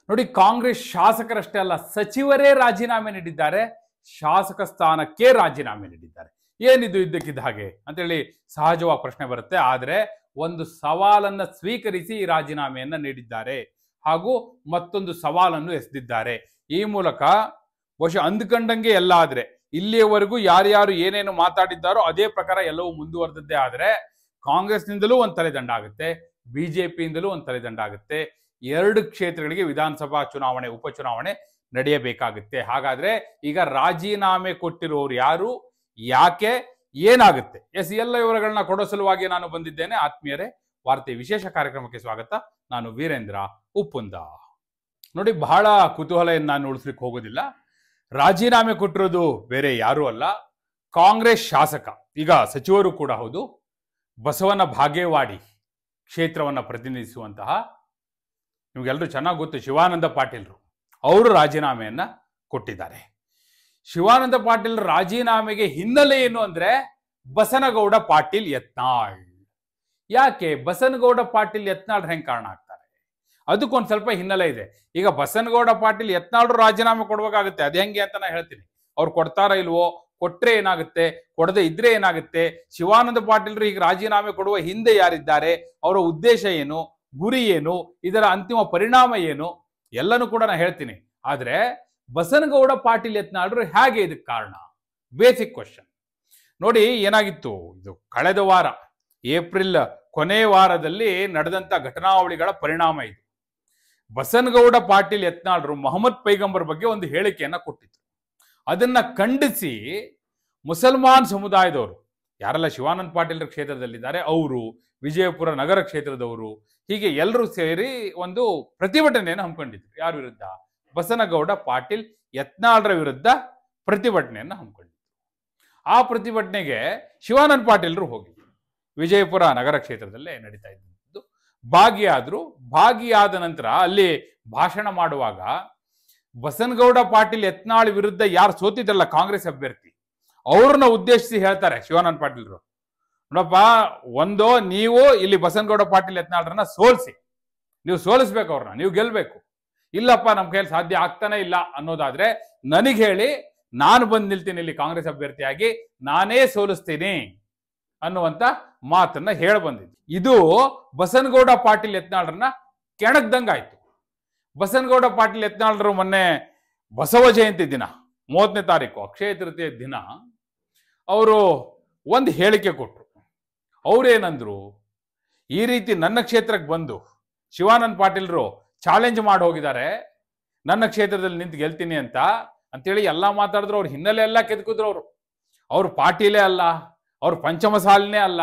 ನೋಡಿ, ಕಾಂಗ್ರೆಸ್ ಶಾಸಕರಷ್ಟೇ ಅಲ್ಲ, ಸಚಿವರೇ ರಾಜೀನಾಮೆ ನೀಡಿದ್ದಾರೆ. ಶಾಸಕ ಸ್ಥಾನಕ್ಕೆ ರಾಜೀನಾಮೆ ನೀಡಿದ್ದಾರೆ. ಏನಿದು ಇದ್ದಕ್ಕಿದ್ದ ಹಾಗೆ ಅಂತೇಳಿ ಸಹಜವಾಗಿ ಪ್ರಶ್ನೆ ಬರುತ್ತೆ. ಆದರೆ ಒಂದು ಸವಾಲನ್ನ ಸ್ವೀಕರಿಸಿ ಈ ರಾಜೀನಾಮೆಯನ್ನ ನೀಡಿದ್ದಾರೆ ಹಾಗೂ ಮತ್ತೊಂದು ಸವಾಲನ್ನು ಎಸೆದಿದ್ದಾರೆ. ಈ ಮೂಲಕ ಬಹುಶಃ ಅಂದುಕೊಂಡಂಗೆ ಎಲ್ಲ ಆದ್ರೆ, ಇಲ್ಲಿಯವರೆಗೂ ಯಾರ್ಯಾರು ಏನೇನು ಮಾತಾಡಿದ್ದಾರೋ ಅದೇ ಪ್ರಕಾರ ಎಲ್ಲವೂ ಮುಂದುವರೆದದ್ದೇ ಆದ್ರೆ ಕಾಂಗ್ರೆಸ್ನಿಂದಲೂ ಒಂದು ತಲೆದಂಡ ಆಗುತ್ತೆ, ಬಿಜೆಪಿಯಿಂದಲೂ ಒಂದು ತಲೆದಂಡ ಆಗುತ್ತೆ. 2 ಕ್ಷೇತ್ರಗಳಿಗೆ ವಿಧಾನಸಭಾ ಚುನಾವಣೆ, ಉಪಚುನಾವಣೆ ನಡೆಯಬೇಕಾಗುತ್ತೆ. ಹಾಗಾದ್ರೆ ಈಗ ರಾಜೀನಾಮೆ ಕೊಟ್ಟಿರೋರು ಯಾರು, ಯಾಕೆ, ಏನಾಗುತ್ತೆ? ಎಲ್ಲ ವಿವರಗಳನ್ನ ಕೊಡೋ ಸಲುವಾಗಿ ನಾನು ಬಂದಿದ್ದೇನೆ. ಆತ್ಮೀಯರೇ, ವಾರ್ತೆ ವಿಶೇಷ ಕಾರ್ಯಕ್ರಮಕ್ಕೆ ಸ್ವಾಗತ. ನಾನು ವೀರೇಂದ್ರ ಉಪ್ಪುಂದ. ನೋಡಿ, ಬಹಳ ಕುತೂಹಲ ನಾನು ಉಳಿಸ್ಲಿಕ್ಕೆ ಹೋಗೋದಿಲ್ಲ. ರಾಜೀನಾಮೆ ಕೊಟ್ಟಿರೋದು ಬೇರೆ ಯಾರೂ ಅಲ್ಲ, ಕಾಂಗ್ರೆಸ್ ಶಾಸಕ, ಈಗ ಸಚಿವರು ಕೂಡ ಹೌದು, ಬಸವನ ಬಾಗೇವಾಡಿ ಕ್ಷೇತ್ರವನ್ನು ಪ್ರತಿನಿಧಿಸುವಂತಹ, ನಿಮಗೆಲ್ಲರೂ ಚೆನ್ನಾಗಿ ಗೊತ್ತು, ಶಿವಾನಂದ ಪಾಟೀಲ್ರು. ಅವರು ರಾಜೀನಾಮೆಯನ್ನ ಕೊಟ್ಟಿದ್ದಾರೆ. ಶಿವಾನಂದ ಪಾಟೀಲ್ ರಾಜೀನಾಮೆಗೆ ಹಿನ್ನೆಲೆ ಏನು ಅಂದ್ರೆ ಬಸನಗೌಡ ಪಾಟೀಲ್ ಯತ್ನಾಳ್. ಯಾಕೆ ಬಸನಗೌಡ ಪಾಟೀಲ್ ಯತ್ನಾಳ್ ಹೆಂಗ್ ಕಾರಣ ಆಗ್ತಾರೆ? ಅದಕ್ಕೊಂದು ಸ್ವಲ್ಪ ಹಿನ್ನೆಲೆ ಇದೆ. ಈಗ ಬಸನಗೌಡ ಪಾಟೀಲ್ ಯತ್ನಾಳ್ರು ರಾಜೀನಾಮೆ ಕೊಡ್ಬೇಕಾಗುತ್ತೆ. ಅದು ಹೆಂಗೆ ಅಂತ ನಾನು ಹೇಳ್ತೀನಿ. ಅವ್ರು ಕೊಡ್ತಾರ ಇಲ್ವೋ, ಕೊಟ್ರೆ ಏನಾಗುತ್ತೆ, ಕೊಡದೆ ಇದ್ರೆ ಏನಾಗುತ್ತೆ, ಶಿವಾನಂದ ಪಾಟೀಲ್ರು ಈಗ ರಾಜೀನಾಮೆ ಕೊಡುವ ಹಿಂದೆ ಯಾರಿದ್ದಾರೆ, ಅವರ ಉದ್ದೇಶ ಏನು, ಗುರಿ ಏನು, ಇದರ ಅಂತಿಮ ಪರಿಣಾಮ ಏನು, ಎಲ್ಲನೂ ಕೂಡ ನಾನು ಹೇಳ್ತೀನಿ. ಆದ್ರೆ ಬಸನಗೌಡ ಪಾಟೀಲ್ ಯತ್ನಾಳ್ರು ಹೇಗೆ ಇದಕ್ಕೆ ಕಾರಣ? Basic question. ನೋಡಿ, ಏನಾಗಿತ್ತು, ಇದು ಕಳೆದ ವಾರ ಏಪ್ರಿಲ್ ಕೊನೆ ವಾರದಲ್ಲಿ ನಡೆದಂತ ಘಟನಾವಳಿಗಳ ಪರಿಣಾಮ ಇದು. ಬಸನಗೌಡ ಪಾಟೀಲ್ ಯತ್ನಾಳ್ರು ಮೊಹಮ್ಮದ್ ಪೈಗಂಬರ್ ಬಗ್ಗೆ ಒಂದು ಹೇಳಿಕೆಯನ್ನ ಕೊಟ್ಟಿದ್ರು. ಅದನ್ನ ಖಂಡಿಸಿ ಮುಸಲ್ಮಾನ್ ಸಮುದಾಯದವರು, ಯಾರೆಲ್ಲ ಶಿವಾನಂದ ಪಾಟೀಲ್ರ ಕ್ಷೇತ್ರದಲ್ಲಿದ್ದಾರೆ ಅವರು, ವಿಜಯಪುರ ನಗರ ಕ್ಷೇತ್ರದವರು, ಹೀಗೆ ಎಲ್ಲರೂ ಸೇರಿ ಒಂದು ಪ್ರತಿಭಟನೆಯನ್ನು ಹಮ್ಮಿಕೊಂಡಿದ್ರು. ಯಾರ ವಿರುದ್ಧ? ಬಸನಗೌಡ ಪಾಟೀಲ್ ಯತ್ನಾಳ್ರ ವಿರುದ್ಧ ಪ್ರತಿಭಟನೆಯನ್ನು ಹಮ್ಮಿಕೊಂಡಿದ್ರು. ಆ ಪ್ರತಿಭಟನೆಗೆ ಶಿವಾನಂದ ಪಾಟೀಲ್ರು ಹೋಗಿದ್ರು. ವಿಜಯಪುರ ನಗರ ಕ್ಷೇತ್ರದಲ್ಲೇ ನಡೀತಾ ಇದ್ದದ್ದು. ಭಾಗಿಯಾದ್ರು. ಭಾಗಿಯಾದ ನಂತರ ಅಲ್ಲಿ ಭಾಷಣ ಮಾಡುವಾಗ ಬಸನಗೌಡ ಪಾಟೀಲ್ ಯತ್ನಾಳ್ ವಿರುದ್ಧ ಯಾರು ಸೋತಿದ್ರಲ್ಲ ಕಾಂಗ್ರೆಸ್ ಅಭ್ಯರ್ಥಿ, ಅವ್ರನ್ನ ಉದ್ದೇಶಿಸಿ ಹೇಳ್ತಾರೆ ಶಿವಾನಂದ ಪಾಟೀಲ್ರು, ನೋಡಪ್ಪ, ಒಂದೋ ನೀವು ಇಲ್ಲಿ ಬಸನಗೌಡ ಪಾಟೀಲ್ ಯತ್ನಾಳ್ರನ್ನ ಸೋಲಿಸಿ, ನೀವು ಸೋಲಿಸ್ಬೇಕು, ಅವ್ರನ್ನ ನೀವು ಗೆಲ್ಬೇಕು. ಇಲ್ಲಪ್ಪ, ನಮ್ಮ ಕೈಯಲ್ಲಿ ಸಾಧ್ಯ ಆಗ್ತಾನೆ ಇಲ್ಲ ಅನ್ನೋದಾದ್ರೆ ನನಗೆ ಹೇಳಿ, ನಾನು ಬಂದು ನಿಲ್ತೀನಿ ಇಲ್ಲಿ ಕಾಂಗ್ರೆಸ್ ಅಭ್ಯರ್ಥಿಯಾಗಿ, ನಾನೇ ಸೋಲಿಸ್ತೀನಿ ಅನ್ನುವಂತ ಮಾತನ್ನ ಹೇಳ ಬಂದಿದ್ದು. ಇದು ಬಸನಗೌಡ ಪಾಟೀಲ್ ಯತ್ನಾಳ್ರನ್ನ ಕೆಣಕ್ದಂಗಾಯ್ತು. ಬಸನಗೌಡ ಪಾಟೀಲ್ ಯತ್ನಾಳ್ರು ಮೊನ್ನೆ ಬಸವ ಜಯಂತಿ ದಿನ 30ನೇ ತಾರೀಕು ಅಕ್ಷಯ ತೃತೀಯ ದಿನ ಅವರು ಒಂದು ಹೇಳಿಕೆ ಕೊಟ್ಟರು. ಅವ್ರೇನಂದ್ರು, ಈ ರೀತಿ ನನ್ನ ಕ್ಷೇತ್ರಕ್ಕೆ ಬಂದು ಶಿವಾನಂದ ಪಾಟೀಲ್ರು ಚಾಲೆಂಜ್ ಮಾಡಿ ಹೋಗಿದ್ದಾರೆ, ನನ್ನ ಕ್ಷೇತ್ರದಲ್ಲಿ ನಿಂತು ಗೆಲ್ತೀನಿ ಅಂತೇಳಿ ಎಲ್ಲ ಮಾತಾಡಿದ್ರು. ಅವ್ರ ಹಿನ್ನೆಲೆ ಎಲ್ಲ ಕೆದಕಿದ್ರು. ಅವ್ರು ಪಾಟೀಲೇ ಅಲ್ಲ, ಅವ್ರು ಪಂಚಮಸಾಲಿನೇ ಅಲ್ಲ,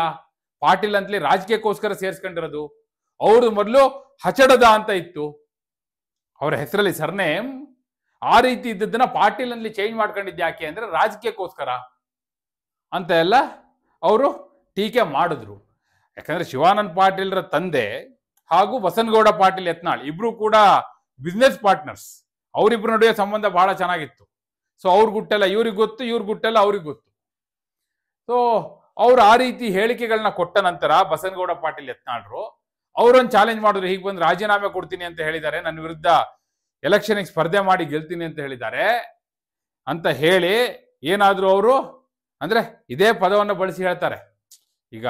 ಪಾಟೀಲ್ ಅಂತಲೇ ರಾಜಕೀಯಕ್ಕೋಸ್ಕರ ಸೇರಿಸ್ಕೊಂಡಿರೋದು. ಅವ್ರದ್ದು ಮೊದಲು ಹಚಡದ ಅಂತ ಇತ್ತು ಅವ್ರ ಹೆಸರಲ್ಲಿ ಸರ್ನೇಮ್. ಆ ರೀತಿ ಇದ್ದದನ್ನ ಪಾಟೀಲ್ ಅಲ್ಲಿ ಚೇಂಜ್ ಮಾಡ್ಕೊಂಡಿದ್ದು ಯಾಕೆ ಅಂದ್ರೆ ರಾಜಕೀಯಕ್ಕೋಸ್ಕರ ಅಂತ ಎಲ್ಲ ಅವರು ಟೀಕೆ ಮಾಡಿದ್ರು. ಯಾಕಂದ್ರೆ ಶಿವಾನಂದ ಪಾಟೀಲ್ರ ತಂದೆ ಹಾಗೂ ಬಸನಗೌಡ ಪಾಟೀಲ್ ಯತ್ನಾಳ್ ಇಬ್ರು ಕೂಡ ಬಿಸ್ನೆಸ್ ಪಾರ್ಟ್ನರ್ಸ್. ಅವರಿಬ್ರು ನಡುವೆ ಸಂಬಂಧ ಬಹಳ ಚೆನ್ನಾಗಿತ್ತು. ಸೊ ಅವ್ರ ಗುಟ್ಟೆಲ್ಲ ಇವ್ರಿಗೆ ಗೊತ್ತು, ಇವ್ರ ಗುಟ್ಟೆಲ್ಲ ಅವ್ರಿಗೆ ಗೊತ್ತು. ಸೊ ಅವ್ರು ಆ ರೀತಿ ಹೇಳಿಕೆಗಳನ್ನ ಕೊಟ್ಟ ನಂತರ ಬಸನಗೌಡ ಪಾಟೀಲ್ ಯತ್ನಾಳ್ರು ಅವರನ್ನು ಚಾಲೆಂಜ್ ಮಾಡಿದ್ರು. ಹೀಗೆ ಬಂದು ರಾಜೀನಾಮೆ ಕೊಡ್ತೀನಿ ಅಂತ ಹೇಳಿದ್ದಾರೆ, ನನ್ನ ವಿರುದ್ಧ ಎಲೆಕ್ಷನ್ಗೆ ಸ್ಪರ್ಧೆ ಮಾಡಿ ಗೆಲ್ತೀನಿ ಅಂತ ಹೇಳಿದ್ದಾರೆ ಅಂತ ಹೇಳಿ ಏನಾದ್ರು ಅವರು ಅಂದ್ರೆ ಇದೇ ಪದವನ್ನು ಬಳಸಿ ಹೇಳ್ತಾರೆ. ಈಗ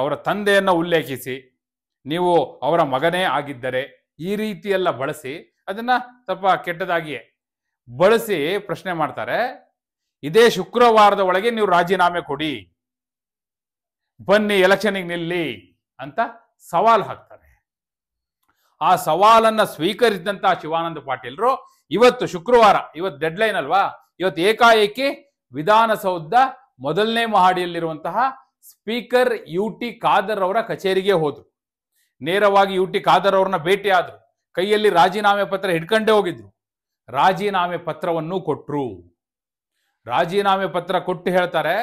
ಅವರ ತಂದೆಯನ್ನ ಉಲ್ಲೇಖಿಸಿ, ನೀವು ಅವರ ಮಗನೇ ಆಗಿದ್ದರೆ, ಈ ರೀತಿ ಎಲ್ಲ ಬಳಸಿ ಅದನ್ನ ಸ್ವಲ್ಪ ಕೆಟ್ಟದಾಗಿಯೇ ಬಳಸಿ ಪ್ರಶ್ನೆ ಮಾಡ್ತಾರೆ. ಇದೇ ಶುಕ್ರವಾರದ ಒಳಗೆ ನೀವು ರಾಜೀನಾಮೆ ಕೊಡಿ, ಬನ್ನಿ ಎಲೆಕ್ಷನ್ಗೆ ನಿಲ್ಲಿ ಅಂತ ಸವಾಲ್ ಹಾಕ್ತಾರೆ. ಆ ಸವಾಲನ್ನ ಸ್ವೀಕರಿಸಿದಂತ ಶಿವಾನಂದ ಪಾಟೀಲ್ರು ಇವತ್ತು ಶುಕ್ರವಾರ, ಇವತ್ತು ಡೆಡ್ಲೈನ್ ಅಲ್ವಾ, ಇವತ್ತು ಏಕಾಏಕಿ ವಿಧಾನಸೌಧ ಮೊದಲನೇ ಮಹಡಿಯಲ್ಲಿರುವಂತಹ ಸ್ಪೀಕರ್ UT ಖಾದರ್ ಅವರ ಕಚೇರಿಗೆ ಹೋದ್ರು. ನೇರವಾಗಿ UT ಖಾದರ್ ಅವ್ರನ್ನ ಭೇಟಿ ಆದ್ರು. ಕೈಯಲ್ಲಿ ರಾಜೀನಾಮೆ ಪತ್ರ ಹಿಡ್ಕೊಂಡೇ ಹೋಗಿದ್ರು. ರಾಜೀನಾಮೆ ಪತ್ರವನ್ನು ಕೊಟ್ರು. ರಾಜೀನಾಮೆ ಪತ್ರ ಕೊಟ್ಟು ಹೇಳ್ತಾರೆ,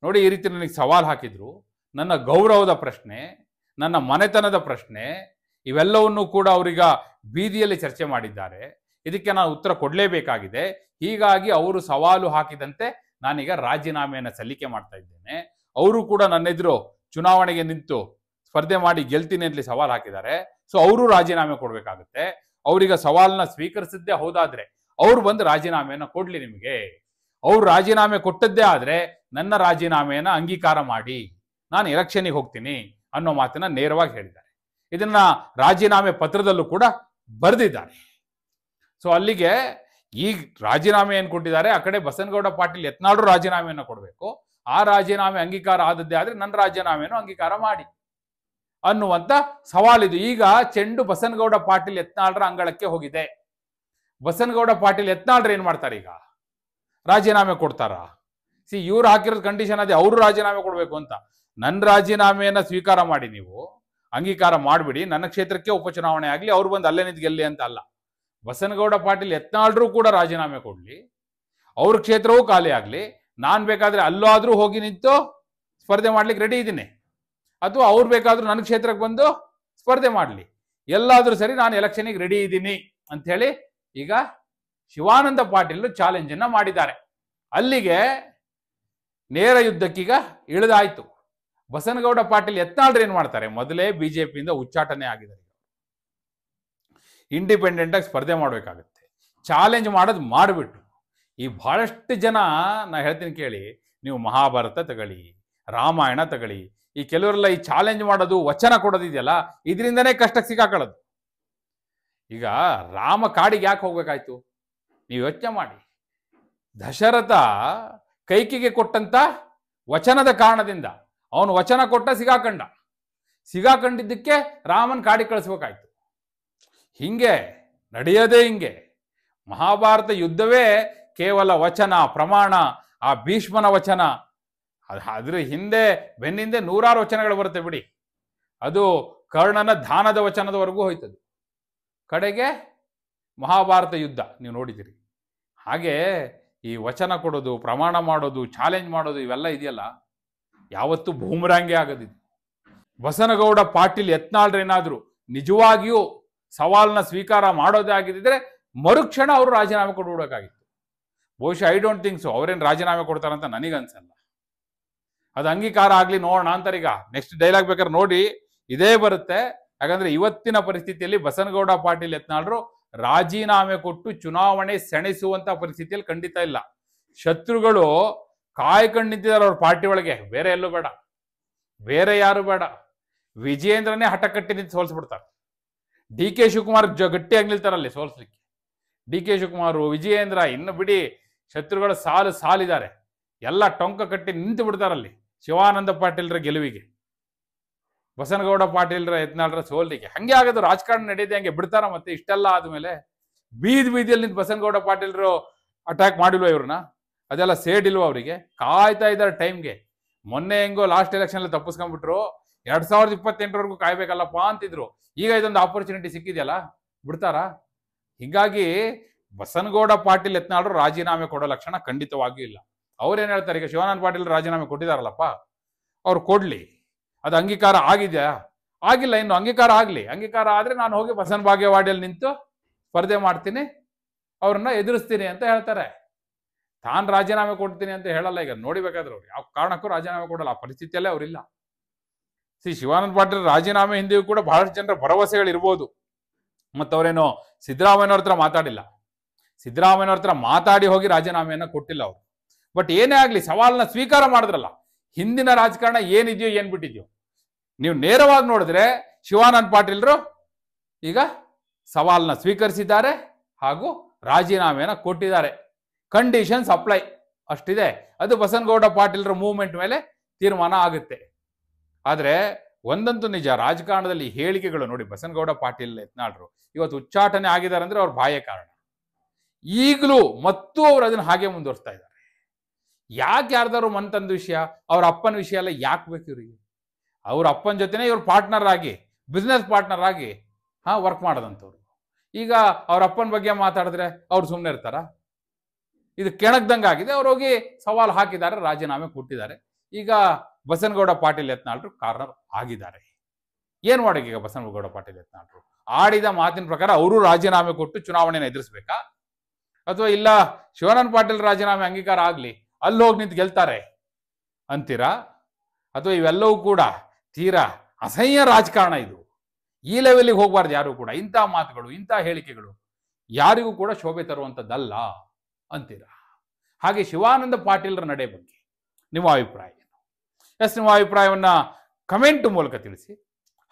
ನೋಡಿ, ಈ ರೀತಿ ನನಗೆ ಸವಾಲ್ ಹಾಕಿದ್ರು, ನನ್ನ ಗೌರವದ ಪ್ರಶ್ನೆ, ನನ್ನ ಮನೆತನದ ಪ್ರಶ್ನೆ, ಇವೆಲ್ಲವನ್ನೂ ಕೂಡ ಅವರೀಗ ಬೀದಿಯಲ್ಲಿ ಚರ್ಚೆ ಮಾಡಿದ್ದಾರೆ. ಇದಕ್ಕೆ ನಾನು ಉತ್ತರ ಕೊಡಲೇಬೇಕಾಗಿದೆ. ಹೀಗಾಗಿ ಅವರು ಸವಾಲು ಹಾಕಿದಂತೆ ನಾನೀಗ ರಾಜೀನಾಮೆಯನ್ನು ಸಲ್ಲಿಕೆ ಮಾಡ್ತಾ ಇದ್ದೇನೆ. ಅವರು ಕೂಡ ನನ್ನೆದುರು ಚುನಾವಣೆಗೆ ನಿಂತು ಸ್ಪರ್ಧೆ ಮಾಡಿ ಗೆಲ್ತೀನಿ ಅಂತಲಿ ಸವಾಲು ಹಾಕಿದ್ದಾರೆ. ಸೊ ಅವರು ರಾಜೀನಾಮೆ ಕೊಡಬೇಕಾಗುತ್ತೆ. ಅವ್ರೀಗ ಸವಾಲನ್ನ ಸ್ವೀಕರಿಸಿದ್ದೇ ಹೌದಾದ್ರೆ ಅವ್ರು ಬಂದು ರಾಜೀನಾಮೆಯನ್ನು ಕೊಡ್ಲಿ ನಿಮಗೆ. ಅವ್ರು ರಾಜೀನಾಮೆ ಕೊಟ್ಟದ್ದೇ ಆದ್ರೆ ನನ್ನ ರಾಜೀನಾಮೆಯನ್ನ ಅಂಗೀಕಾರ ಮಾಡಿ, ನಾನು ಎಲೆಕ್ಷನ್ಗೆ ಹೋಗ್ತೀನಿ ಅನ್ನೋ ಮಾತನ್ನ ನೇರವಾಗಿ ಹೇಳಿದ್ದಾರೆ. ಇದನ್ನ ರಾಜೀನಾಮೆ ಪತ್ರದಲ್ಲೂ ಕೂಡ ಬರೆದಿದ್ದಾರೆ. ಸೊ ಅಲ್ಲಿಗೆ ಈಗ ರಾಜೀನಾಮೆ ಏನ್ ಕೊಟ್ಟಿದ್ದಾರೆ, ಆ ಕಡೆ ಬಸನಗೌಡ ಪಾಟೀಲ್ ಯತ್ನಾಳ್ರು ರಾಜೀನಾಮೆಯನ್ನು ಕೊಡಬೇಕು. ಆ ರಾಜೀನಾಮೆ ಅಂಗೀಕಾರ ಆದದ್ದೇ ಆದ್ರೆ ನನ್ನ ರಾಜೀನಾಮೆಯನ್ನು ಅಂಗೀಕಾರ ಮಾಡಿ ಅನ್ನುವಂತ ಸವಾಲಿದು. ಈಗ ಚೆಂಡು ಬಸನಗೌಡ ಪಾಟೀಲ್ ಯತ್ನಾಳ್ರ ಅಂಗಳಕ್ಕೆ ಹೋಗಿದೆ. ಬಸನಗೌಡ ಪಾಟೀಲ್ ಯತ್ನಾಳ್ರು ಏನ್ ಮಾಡ್ತಾರೆ, ಈಗ ರಾಜೀನಾಮೆ ಕೊಡ್ತಾರ? ಇವ್ರು ಹಾಕಿರೋದು ಕಂಡೀಷನ್ ಅದೇ, ಅವರು ರಾಜೀನಾಮೆ ಕೊಡ್ಬೇಕು ಅಂತ. ನನ್ನ ರಾಜೀನಾಮೆಯನ್ನ ಸ್ವೀಕಾರ ಮಾಡಿ, ನೀವು ಅಂಗೀಕಾರ ಮಾಡ್ಬಿಡಿ, ನನ್ನ ಕ್ಷೇತ್ರಕ್ಕೆ ಉಪಚುನಾವಣೆ ಆಗ್ಲಿ, ಅವ್ರು ಬಂದು ಅಲ್ಲೇ ನಿಂತು ಗೆಲ್ಲಿ ಅಂತ ಅಲ್ಲ. ಬಸನಗೌಡ ಪಾಟೀಲ್ ಯತ್ನಾಳ್ರು ಕೂಡ ರಾಜೀನಾಮೆ ಕೊಡ್ಲಿ, ಅವ್ರ ಕ್ಷೇತ್ರವೂ ಖಾಲಿ ಆಗ್ಲಿ, ನಾನ್ ಬೇಕಾದ್ರೆ ಅಲ್ಲಾದ್ರೂ ಹೋಗಿ ನಿಂತು ಸ್ಪರ್ಧೆ ಮಾಡ್ಲಿಕ್ಕೆ ರೆಡಿ ಇದ್ದೀನಿ, ಅಥವಾ ಅವ್ರು ಬೇಕಾದ್ರೂ ನನ್ನ ಕ್ಷೇತ್ರಕ್ಕೆ ಬಂದು ಸ್ಪರ್ಧೆ ಮಾಡ್ಲಿ, ಎಲ್ಲಾದ್ರೂ ಸರಿ ನಾನು ಎಲೆಕ್ಷನ್ಗೆ ರೆಡಿ ಇದ್ದೀನಿ ಅಂತ ಹೇಳಿ ಈಗ ಶಿವಾನಂದ ಪಾಟೀಲ್ ಚಾಲೆಂಜ್ ಅನ್ನ ಮಾಡಿದ್ದಾರೆ. ಅಲ್ಲಿಗೆ ನೇರ ಯುದ್ಧಕ್ಕೀಗ ಇಳಿದಾಯ್ತು. ಬಸನಗೌಡ ಪಾಟೀಲ್ ಯತ್ನಾಳ್ರು ಏನ್ ಮಾಡ್ತಾರೆ, ಮೊದಲೇ ಬಿಜೆಪಿಯಿಂದ ಉಚ್ಚಾಟನೆ ಆಗಿದ್ದಾರೆ, ಇಂಡಿಪೆಂಡೆಂಟ್ ಆಗಿ ಸ್ಪರ್ಧೆ ಮಾಡ್ಬೇಕಾಗತ್ತೆ, ಚಾಲೆಂಜ್ ಮಾಡೋದು ಮಾಡಿಬಿಟ್ಟು. ಈ ಬಹಳಷ್ಟು ಜನ ನಾ ಹೇಳ್ತೀನಿ ಕೇಳಿ, ನೀವು ಮಹಾಭಾರತ ತಗೊಳ್ಳಿ, ರಾಮಾಯಣ ತಗೊಳ್ಳಿ, ಈ ಕೆಲವರೆಲ್ಲ ಈ ಚಾಲೆಂಜ್ ಮಾಡೋದು, ವಚನ ಕೊಡೋದು ಇದೆಯಲ್ಲ, ಇದರಿಂದನೇ ಕಷ್ಟಕ್ಕೆ ಸಿಕ್ಕಾಕೊಳ್ಳೋದು. ಈಗ ರಾಮ ಕಾಡಿಗೆ ಯಾಕೆ ಹೋಗ್ಬೇಕಾಯ್ತು ನೀವು ಯೋಚನೆ ಮಾಡಿ. ದಶರಥ ಕೈಕಿಗೆ ಕೊಟ್ಟಂತ ವಚನದ ಕಾರಣದಿಂದ ಅವನು ವಚನ ಕೊಟ್ಟ ಸಿಗಾಕೊಂಡಿದ್ದಕ್ಕೆ ರಾಮನ್ ಕಾಡಿಗೆ ಕಳಿಸ್ಬೇಕಾಯ್ತು. ಹಿಂಗೆ ನಡೆಯೋದೇ ಹಿಂಗೆ. ಮಹಾಭಾರತ ಯುದ್ಧವೇ ಕೇವಲ ವಚನ ಪ್ರಮಾಣ, ಆ ಭೀಷ್ಮನ ವಚನ, ಅದ್ರ ಹಿಂದೆ ಬೆನ್ನಿಂದೆ ನೂರಾರು ವಚನಗಳು ಬರುತ್ತೆ ಬಿಡಿ. ಅದು ಕರ್ಣನ ದಾನದ ವಚನದವರೆಗೂ ಹೋಯ್ತದು. ಕಡೆಗೆ ಮಹಾಭಾರತ ಯುದ್ಧ ನೀವು ನೋಡಿದಿರಿ. ಹಾಗೆ ಈ ವಚನ ಕೊಡೋದು, ಪ್ರಮಾಣ ಮಾಡೋದು, ಚಾಲೆಂಜ್ ಮಾಡೋದು, ಇವೆಲ್ಲ ಇದೆಯಲ್ಲ, ಯಾವತ್ತೂ ಬೂಮರಾಂಗೆ ಆಗೋದಿದೆ. ಬಸನಗೌಡ ಪಾಟೀಲ್ ಯತ್ನಾಳ್ರೇನಾದ್ರು ನಿಜವಾಗಿಯೂ ಸವಾಲನ್ನ ಸ್ವೀಕಾರ ಮಾಡೋದೇ ಆಗಿದ್ದರೆ ಮರುಕ್ಷಣ ಅವರು ರಾಜೀನಾಮೆ ಕೊಡ್ಬಿಡೋಕ್ಕಾಗಿತ್ತು. ಬಹುಶಃ ಐ ಡೋಂಟ್ ಥಿಂಕ್ ಸೊ ಅವ್ರೇನು ರಾಜೀನಾಮೆ ಕೊಡ್ತಾರಂತ ನನಗನ್ಸಲ್ಲ. ಅದು ಅಂಗೀಕಾರ ಆಗ್ಲಿ ನೋಡೋಣ ಅಂತಾರೆ. ಈಗ ನೆಕ್ಸ್ಟ್ ಡೈಲಾಗ್ ಬೇಕಾದ್ರೆ ನೋಡಿ, ಇದೇ ಬರುತ್ತೆ. ಯಾಕಂದ್ರೆ ಇವತ್ತಿನ ಪರಿಸ್ಥಿತಿಯಲ್ಲಿ ಬಸನಗೌಡ ಪಾಟೀಲ್ ಯತ್ನಾಳ್ರು ರಾಜೀನಾಮೆ ಕೊಟ್ಟು ಚುನಾವಣೆ ಸೆಣಸುವಂತ ಪರಿಸ್ಥಿತಿಯಲ್ಲಿ ಖಂಡಿತ ಇಲ್ಲ. ಶತ್ರುಗಳು ಕಾಯ್ಕೊಂಡು ನಿಂತಿದ್ದಾರೆ ಅವ್ರ ಪಾರ್ಟಿ ಒಳಗೆ, ಬೇರೆ ಎಲ್ಲೂ ಬೇಡ, ಬೇರೆ ಯಾರು ಬೇಡ. ವಿಜಯೇಂದ್ರನೇ ಹಠ ಕಟ್ಟಿ ನಿಂತು ಸೋಲ್ಸ್ಬಿಡ್ತಾರೆ. ಡಿ ಕೆ ಶಿವಕುಮಾರ್ ಗಟ್ಟಿಯಾಗಿ ನಿಲ್ತಾರಲ್ಲಿ ಸೋಲ್ಸ್ಲಿಕ್ಕೆ. ಡಿ ಕೆ ಶಿವಕುಮಾರ್, ವಿಜಯೇಂದ್ರ, ಇನ್ನು ಬಿಡಿ ಶತ್ರುಗಳು ಸಾಲಿದ್ದಾರೆ, ಎಲ್ಲ ಟೊಂಕ ಕಟ್ಟಿ ನಿಂತು ಬಿಡ್ತಾರಲ್ಲಿ ಶಿವಾನಂದ ಪಾಟೀಲ್ರ ಗೆಲುವಿಗೆ, ಬಸನಗೌಡ ಪಾಟೀಲ್ರ ಯತ್ನಾಳ್ರ ಸೋಲಿಗೆ. ಹಂಗೆ ಆಗೋದು ರಾಜಕಾರಣ ನಡೆಯದೆ, ಹಂಗೆ ಬಿಡ್ತಾರ. ಮತ್ತೆ ಇಷ್ಟೆಲ್ಲ ಆದ್ಮೇಲೆ ಬೀದಿಯಲ್ಲಿ ನಿಂತು ಬಸನಗೌಡ ಪಾಟೀಲ್ರು ಅಟ್ಯಾಕ್ ಮಾಡಿಲ್ವ ಇವ್ರನ್ನ? ಅದೆಲ್ಲ ಸೇಡಿಲ್ವ ಅವರಿಗೆ? ಕಾಯ್ತಾ ಇದ್ದಾರೆ ಟೈಮ್ಗೆ. ಮೊನ್ನೆ ಹೆಂಗೋ ಲಾಸ್ಟ್ ಎಲೆಕ್ಷನ್ ಅಲ್ಲಿ ತಪ್ಪಿಸ್ಕೊಂಡ್ಬಿಟ್ರು, 2028ವರೆಗೂ ಕಾಯ್ಬೇಕಲ್ಲಪ್ಪ ಅಂತಿದ್ರು. ಈಗ ಇದೊಂದು ಆಪರ್ಚುನಿಟಿ ಸಿಕ್ಕಿದೆಯಲ್ಲ, ಬಿಡ್ತಾರಾ? ಹೀಗಾಗಿ ಬಸನಗೌಡ ಪಾಟೀಲ್ ಯತ್ನಾಳ್ರು ರಾಜೀನಾಮೆ ಕೊಡೋ ಲಕ್ಷಣ ಖಂಡಿತವಾಗಿಯೂ ಇಲ್ಲ. ಅವ್ರೇನ್ ಹೇಳ್ತಾರೆ, ಈಗ ಶಿವಾನಂದ ಪಾಟೀಲ್ ರಾಜೀನಾಮೆ ಕೊಟ್ಟಿದಾರಲ್ಲಪ್ಪ, ಅವ್ರು ಕೊಡ್ಲಿ. ಅದು ಅಂಗೀಕಾರ ಆಗಿದೆಯಾ? ಆಗಿಲ್ಲ, ಇನ್ನು ಅಂಗೀಕಾರ ಆಗ್ಲಿ. ಅಂಗೀಕಾರ ಆದ್ರೆ ನಾನು ಹೋಗಿ ಬಸವನ ಬಾಗೇವಾಡಿಯಲ್ಲಿ ನಿಂತು ಸ್ಪರ್ಧೆ ಮಾಡ್ತೀನಿ, ಅವ್ರನ್ನ ಎದುರಿಸ್ತೀನಿ ಅಂತ ಹೇಳ್ತಾರೆ. ತಾನು ರಾಜೀನಾಮೆ ಕೊಡ್ತೀನಿ ಅಂತ ಹೇಳಲ್ಲ. ಈಗ ನೋಡಿಬೇಕಾದ್ರೆ ಅವ್ರು ಯಾವ ಕಾರಣಕ್ಕೂ ರಾಜೀನಾಮೆ ಕೊಡಲ್ಲ, ಆ ಪರಿಸ್ಥಿತಿಯಲ್ಲೇ ಅವರಿಲ್ಲ. ಶಿವಾನಂದ ಪಾಟೀಲ್ ರಾಜೀನಾಮೆ ಹಿಂದೆಯೂ ಕೂಡ ಬಹಳಷ್ಟು ಜನರ ಭರವಸೆಗಳಿರ್ಬೋದು. ಮತ್ತವರೇನೋ ಸಿದ್ದರಾಮಯ್ಯನವ್ರ ಹತ್ರ ಮಾತಾಡಿಲ್ಲ, ಸಿದ್ದರಾಮಯ್ಯನವ್ರ ಹತ್ರ ಮಾತಾಡಿ ಹೋಗಿ ರಾಜೀನಾಮೆಯನ್ನ ಕೊಟ್ಟಿಲ್ಲ ಅವರು. ಬಟ್ ಏನೇ ಆಗ್ಲಿ ಸವಾಲನ್ನ ಸ್ವೀಕಾರ ಮಾಡಿದ್ರಲ್ಲ. ಹಿಂದಿನ ರಾಜಕಾರಣ ಏನಿದೆಯೋ ಏನ್ ಬಿಟ್ಟಿದ್ಯೋ ನೀವು ನೇರವಾಗಿ ನೋಡಿದ್ರೆ ಶಿವಾನಂದ ಪಾಟೀಲ್ರು ಈಗ ಸವಾಲನ್ನ ಸ್ವೀಕರಿಸಿದ್ದಾರೆ ಹಾಗೂ ರಾಜೀನಾಮೆಯನ್ನ ಕೊಟ್ಟಿದ್ದಾರೆ. ಕಂಡೀಷನ್ಸ್ ಅಪ್ಲೈ ಅಷ್ಟಿದೆ. ಅದು ಬಸನಗೌಡ ಪಾಟೀಲ್ರ ಮೂವ್ಮೆಂಟ್ ಮೇಲೆ ತೀರ್ಮಾನ ಆಗುತ್ತೆ. ಆದ್ರೆ ಒಂದಂತೂ ನಿಜ, ರಾಜಕಾರಣದಲ್ಲಿ ಹೇಳಿಕೆಗಳು ನೋಡಿ, ಬಸನಗೌಡ ಪಾಟೀಲ್ ಯತ್ನಾಳ್ರು ಇವತ್ತು ಉಚ್ಚಾಟನೆ ಆಗಿದ್ದಾರೆ ಅಂದ್ರೆ ಅವ್ರ ಬಾಯೇ ಕಾರಣ. ಈಗಲೂ ಮತ್ತು ಅವ್ರು ಅದನ್ನ ಹಾಗೆ ಮುಂದುವರಿಸ್ತಾ ಇದ್ದಾರೆ. ಯಾಕೆ ಯಾರ್ದಾರು ಮನ್ತಂದ ವಿಷಯ, ಅವ್ರ ಅಪ್ಪನ ವಿಷಯ ಎಲ್ಲ ಯಾಕೆ ಬೇಕು ಇವ್ರಿಗೆ? ಅವ್ರ ಅಪ್ಪನ ಜೊತೆನೆ ಇವ್ರು ಪಾರ್ಟ್ನರ್ ಆಗಿ, ಬಿಸ್ನೆಸ್ ಪಾರ್ಟ್ನರ್ ಆಗಿ ವರ್ಕ್ ಮಾಡೋದಂಥವ್ರು. ಈಗ ಅವ್ರ ಅಪ್ಪನ ಬಗ್ಗೆ ಮಾತಾಡಿದ್ರೆ ಅವ್ರು ಸುಮ್ಮನೆ ಇರ್ತಾರ? ಇದು ಕೆಣಕ್ದಂಗೆ ಆಗಿದೆ. ಅವ್ರು ಹೋಗಿ ಸವಾಲು ಹಾಕಿದ್ದಾರೆ, ರಾಜೀನಾಮೆ ಕೊಟ್ಟಿದ್ದಾರೆ. ಈಗ ಬಸನಗೌಡ ಪಾಟೀಲ್ ಯತ್ನಾಳ್ರು ಕಾರ್ನರ್ ಆಗಿದ್ದಾರೆ. ಏನ್ ಮಾಡೋಕೆ ಈಗ ಬಸನಗೌಡ ಪಾಟೀಲ್ ಯತ್ನಾಳ್ರು? ಆಡಿದ ಮಾತಿನ ಪ್ರಕಾರ ಅವರು ರಾಜೀನಾಮೆ ಕೊಟ್ಟು ಚುನಾವಣೆನ ಎದುರಿಸ್ಬೇಕಾ, ಅಥವಾ ಇಲ್ಲ ಶಿವಾನಂದ ಪಾಟೀಲ್ ರಾಜೀನಾಮೆ ಅಂಗೀಕಾರ ಆಗ್ಲಿ ಅಲ್ಲಿ ಹೋಗಿ ನಿಂತು ಗೆಲ್ತಾರೆ ಅಂತೀರಾ? ಅಥವಾ ಇವೆಲ್ಲವೂ ಕೂಡ ತೀರಾ ಅಸಹ್ಯ ರಾಜಕಾರಣ ಇದು. ಈ ಲೆವೆಲ್ಗೆ ಹೋಗಬಾರ್ದು ಯಾರು ಕೂಡ. ಇಂಥ ಮಾತುಗಳು, ಇಂಥ ಹೇಳಿಕೆಗಳು ಯಾರಿಗೂ ಕೂಡ ಶೋಭೆ ತರುವಂಥದ್ದಲ್ಲ ಅಂತೀರಾ. ಹಾಗೆ ಶಿವಾನಂದ ಪಾಟೀಲ್ರ ನಡೆ ಬಗ್ಗೆ ನಿಮ್ಮ ಅಭಿಪ್ರಾಯ ಏನು? ನಿಮ್ಮ ಅಭಿಪ್ರಾಯವನ್ನ ಕಮೆಂಟ್ ಮೂಲಕ ತಿಳಿಸಿ.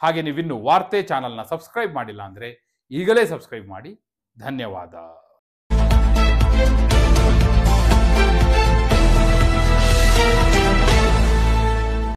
ಹಾಗೆ ನೀವಿನ್ನು ವಾರ್ತೆ ಚಾನಲ್ನ ಸಬ್ಸ್ಕ್ರೈಬ್ ಮಾಡಿಲ್ಲ ಅಂದರೆ ಈಗಲೇ ಸಬ್ಸ್ಕ್ರೈಬ್ ಮಾಡಿ. ಧನ್ಯವಾದ.